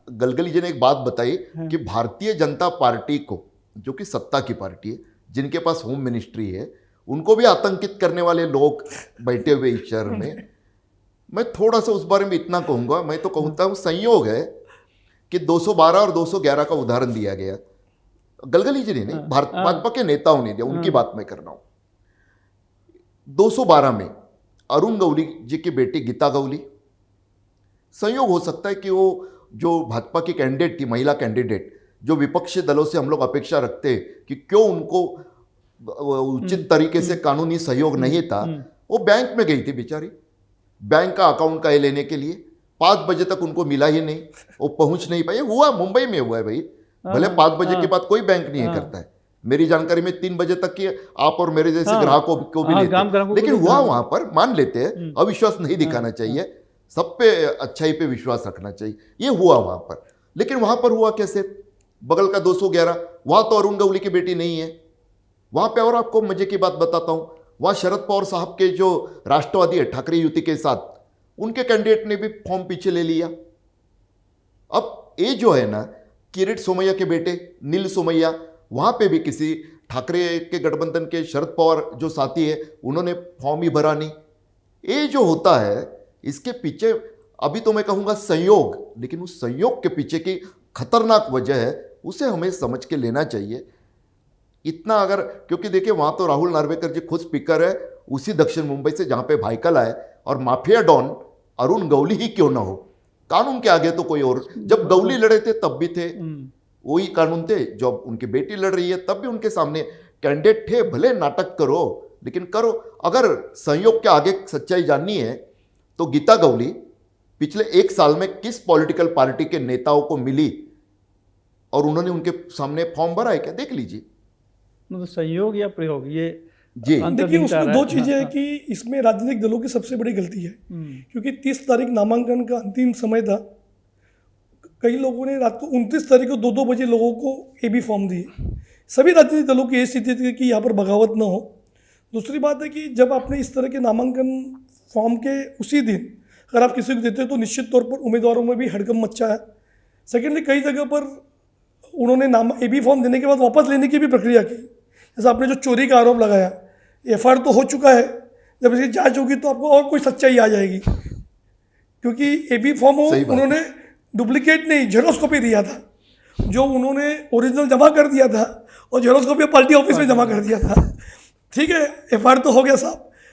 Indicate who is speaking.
Speaker 1: गलगली जी ने एक बात बताई कि भारतीय जनता पार्टी को, जो कि सत्ता की पार्टी है, जिनके पास होम मिनिस्ट्री है, उनको भी आतंकित करने वाले लोग बैठे हुए इस शहर में। मैं थोड़ा सा उस बारे में इतना कहूंगा, मैं तो कहता हूं संयोग है कि 212 और 211 का उदाहरण दिया गया। गलगली जी ने नहीं, भाजपा के नेताओं ने दिया, उनकी बात मैं कर रहा हूं। 212 में अरुण गौली जी की बेटी गीता गौली, संयोग हो सकता है कि वो जो भाजपा की कैंडिडेट थी, महिला कैंडिडेट, जो विपक्षी दलों से हम लोग अपेक्षा रखते कि क्यों उनको उचित तरीके से कानूनी सहयोग नहीं था, वो बैंक में गई थी बेचारी, बैंक का अकाउंट का लेने के लिए। 5 बजे तक उनको मिला ही नहीं, वो पहुंच नहीं पाए। हुआ, मुंबई में हुआ है भाई, भले 5 बजे के बाद कोई बैंक नहीं करता है। मेरी जानकारी में 3 बजे तक की आप और मेरे जैसे ग्राहकों को भी लेते हैं, लेकिन हुआ वहां पर, मान लेते हैं, अविश्वास नहीं दिखाना चाहिए, सब पे अच्छाई पे विश्वास रखना चाहिए। ये हुआ वहां पर, लेकिन वहां पर हुआ कैसे? बगल का 211, वहां तो अरुण गौली की बेटी नहीं है वहां पे। और आपको मजे की बात बताता हूं, वहां शरद पवार साहब के जो राष्ट्रवादी है ठाकरे युति के साथ, उनके कैंडिडेट ने भी फॉर्म पीछे ले लिया। अब ये जो है ना, किरीट सोमैया के बेटे नील सोमैया, वहां पे भी किसी ठाकरे के गठबंधन के शरद पवार जो साथी है, उन्होंने फॉर्म ही भरा नहीं। ये जो होता है, इसके पीछे अभी तो मैं कहूंगा संयोग, लेकिन उस संयोग के पीछे की खतरनाक वजह है, उसे हमें समझ के लेना चाहिए। इतना अगर, क्योंकि देखिए वहां तो राहुल नार्वेकर जी खुद स्पीकर है उसी दक्षिण मुंबई से जहां पे भाईकल आए, और माफिया डॉन अरुण गौली ही क्यों ना हो, कानून के आगे तो कोई और। जब गौली लड़े थे तब भी थे वही कानून थे, जब उनकी बेटी लड़ रही है तब भी उनके सामने कैंडिडेट थे। भले नाटक करो, लेकिन करो। अगर संयोग के आगे सच्चाई जाननी है तो गीता गौली पिछले 1 साल में किस पॉलिटिकल पार्टी के नेताओं को मिली और उन्होंने उनके सामने फॉर्म भरा है क्या, देख लीजिए।
Speaker 2: मतलब संयोग या प्रयोग, ये
Speaker 1: जी
Speaker 3: देखिए उसमें 2 चीजें हैं कि इसमें राजनीतिक दलों की सबसे बड़ी गलती है, क्योंकि 30 तारीख नामांकन का अंतिम समय था। कई लोगों ने रात को 29 तारीख को 2-2 बजे लोगों को एबी फॉर्म दिए। सभी राजनीतिक दलों की ये स्थिति थी कि यहाँ पर बगावत ना हो। दूसरी बात है कि जब आपने इस तरह के नामांकन फॉर्म के उसी दिन अगर आप किसी को देते हो तो निश्चित तौर पर उम्मीदवारों में भी हड़कंप मचा है। सेकेंडली, कई जगह पर उन्होंने एबी फॉर्म देने के बाद वापस लेने की भी प्रक्रिया की। जैसे आपने जो चोरी का आरोप लगाया, एफआईआर तो हो चुका है, जब इसकी जांच होगी तो आपको और कोई सच्चाई आ जाएगी, क्योंकि एबी फॉर्म उन्होंने डुप्लीकेट नहीं, जेरोक्स कॉपी दिया था। जो उन्होंने ओरिजिनल जमा कर दिया था और जेरोक्स कॉपी पार्टी ऑफिस में जमा कर दिया था। ठीक है, एफआईआर तो हो गया साहब,